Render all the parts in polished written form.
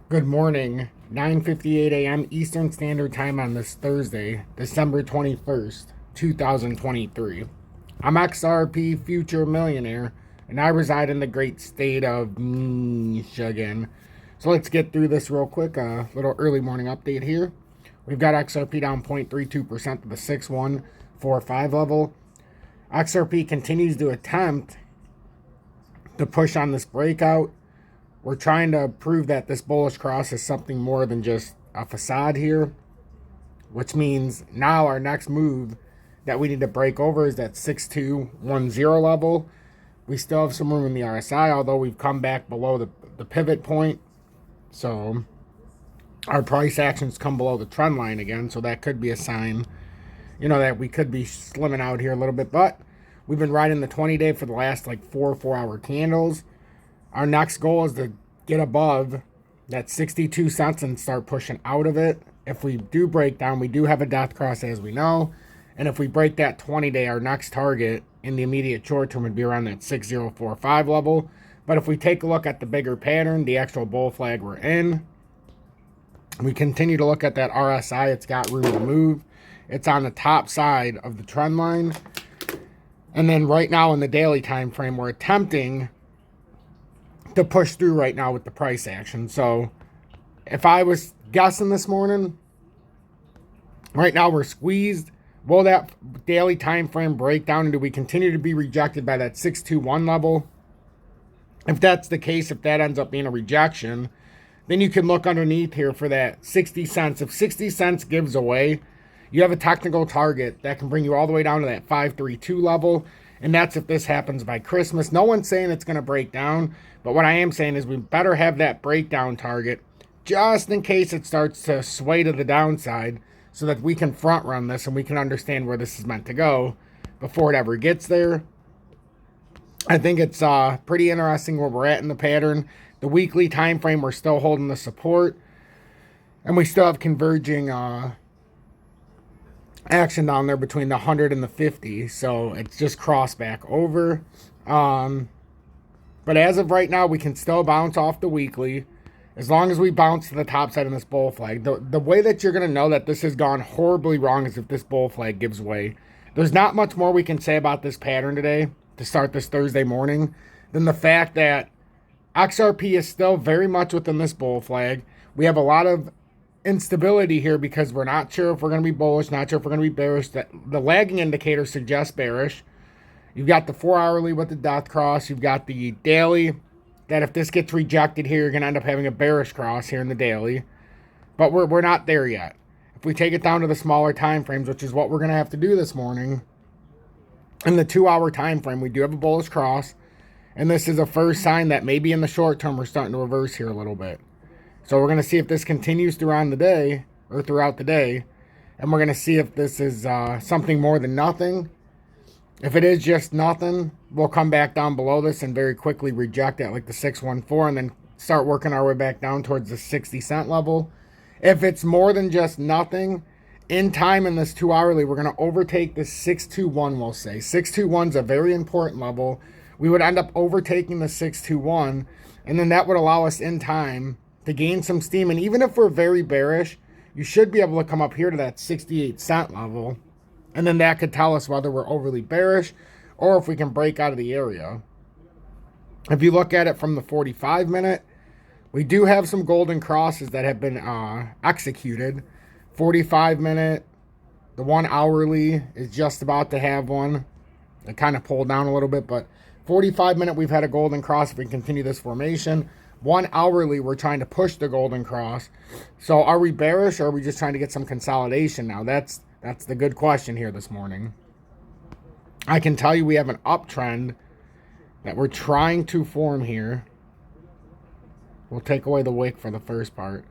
Good morning, 9:58 a.m. Eastern Standard Time on this Thursday, December 21st, 2023. I'm XRP Future Millionaire, and I reside in the great state of Michigan. So let's get through this real quick. A little early morning update here. We've got XRP down 0.32% to the 6145 level. XRP continues to attempt to push on this breakout. We're trying to prove that this bullish cross is something more than just a facade here, which means now our next move that we need to break over is that 6210 level. We still have some room in the RSI, although we've come back below the pivot point. So our price actions come below the trend line again, so that could be a sign, that we could be slimming out here a little bit. But we've been riding the 20-day for the last like 4-hour candles. Our next goal is to get above that 62 cents and start pushing out of it. If we do break down, we do have a death cross, as we know. And if we break that 20-day, our next target in the immediate short term would be around that 6045 level. But if we take a look at the bigger pattern, the actual bull flag we're in, we continue to look at that RSI. It's got room to move. It's on the top side of the trend line. And then right now in the daily time frame, we're attempting to push through right now with the price action. So if I was guessing this morning, right now we're squeezed. Will that daily time frame break down, and do we continue to be rejected by that 621 level? If that's the case, if that ends up being a rejection, then you can look underneath here for that 60 cents. If 60 cents gives away, you have a technical target that can bring you all the way down to that 532 level. And that's if this happens by Christmas. No one's saying it's going to break down. But what I am saying is we better have that breakdown target just in case it starts to sway to the downside, so that we can front run this and we can understand where this is meant to go before it ever gets there. I think it's pretty interesting where we're at in the pattern. The weekly time frame, we're still holding the support. And we still have converging action down there between the 100 and the 50, so it's just crossed back over. But as of right now, we can still bounce off the weekly as long as we bounce to the top side of this bull flag. The way that you're going to know that this has gone horribly wrong is if this bull flag gives way. There's not much more we can say about this pattern today to start this Thursday morning than the fact that XRP is still very much within this bull flag. We have a lot of instability here because we're not sure if we're going to be bullish, not sure if we're going to be bearish. The lagging indicator suggests bearish. You've got the 4-hourly with the death cross. You've got the daily that if this gets rejected here, you're going to end up having a bearish cross here in the daily. But we're not there yet. If we take it down to the smaller time frames, which is what we're going to have to do this morning, in the 2-hour time frame, we do have a bullish cross. And this is a first sign that maybe in the short term, we're starting to reverse here a little bit. So we're going to see if this continues throughout the day. And we're going to see if this is something more than nothing. If it is just nothing, we'll come back down below this and very quickly reject it like the 614 and then start working our way back down towards the 60 cent level. If it's more than just nothing, in time in this 2-hourly, we're going to overtake the 621, we'll say. 621 is a very important level. We would end up overtaking the 621, and then that would allow us in time to gain some steam. And even if we're very bearish, you should be able to come up here to that 68 cent level. And then that could tell us whether we're overly bearish or if we can break out of the area. If you look at it from the 45-minute, we do have some golden crosses that have been executed. 45-minute, the 1-hourly is just about to have one. It kind of pulled down a little bit, but 45-minute, we've had a golden cross if we continue this formation. 1-hourly, we're trying to push the golden cross. So are we bearish or are we just trying to get some consolidation now? That's the good question here this morning. I can tell you we have an uptrend that we're trying to form here. We'll take away the wick for the first part.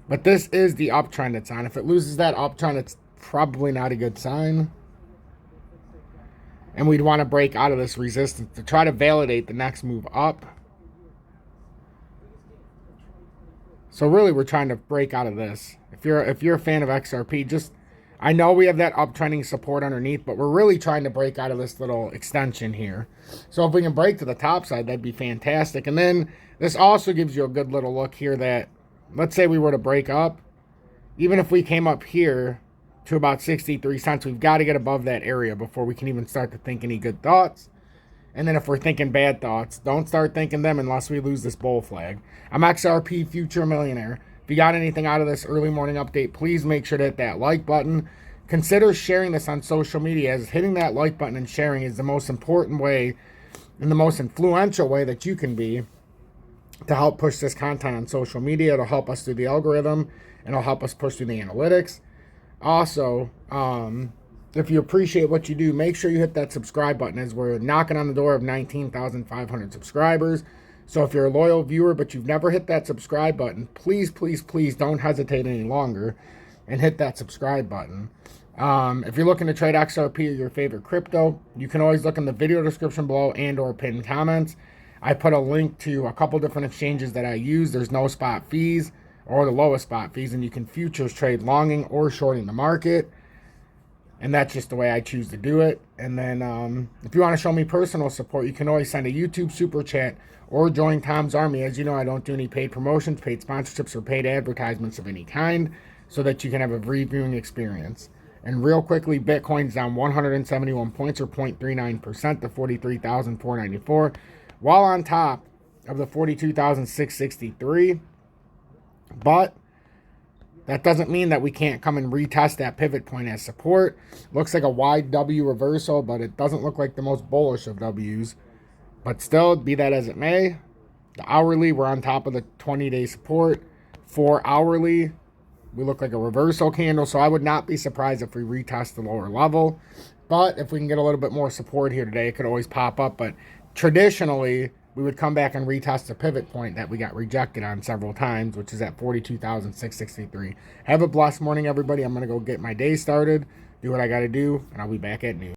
But this is the uptrend it's on. If it loses that uptrend, it's probably not a good sign. And we'd want to break out of this resistance to try to validate the next move up. So really, we're trying to break out of this. If you're a fan of XRP, I know we have that uptrending support underneath, but we're really trying to break out of this little extension here. So if we can break to the top side, that'd be fantastic. And then this also gives you a good little look here that let's say we were to break up, even if we came up here to about 63 cents, we've got to get above that area before we can even start to think any good thoughts. And then if we're thinking bad thoughts, don't start thinking them unless we lose this bull flag. I'm XRP Future Millionaire. If you got anything out of this early morning update, please make sure to hit that like button. Consider sharing this on social media, as hitting that like button and sharing is the most important way and the most influential way that you can be to help push this content on social media. It'll help us through the algorithm, and it'll help us push through the analytics. Also, if you appreciate what you do, make sure you hit that subscribe button, as we're knocking on the door of 19,500 subscribers. So if you're a loyal viewer but you've never hit that subscribe button, please, please, please don't hesitate any longer and hit that subscribe button. If you're looking to trade XRP or your favorite crypto, you can always look in the video description below and or pinned comments. I put a link to a couple different exchanges that I use. There's no spot fees or the lowest spot fees, and you can futures trade longing or shorting the market. And that's just the way I choose to do it. And then if you want to show me personal support, you can always send a YouTube super chat or join Tom's Army. As you know, I don't do any paid promotions, paid sponsorships, or paid advertisements of any kind, so that you can have a free viewing experience. And real quickly, Bitcoin's down 171 points or 0.39% to 43,494, while on top of the 42,663. But that doesn't mean that we can't come and retest that pivot point as support. Looks like a wide W reversal, but it doesn't look like the most bullish of W's. But still, be that as it may, the hourly, we're on top of the 20-day support. 4 hourly, we look like a reversal candle, so I would not be surprised if we retest the lower level. But if we can get a little bit more support here today, it could always pop up. But traditionally, we would come back and retest the pivot point that we got rejected on several times, which is at 42,663. Have a blessed morning, everybody. I'm going to go get my day started, do what I got to do, and I'll be back at noon.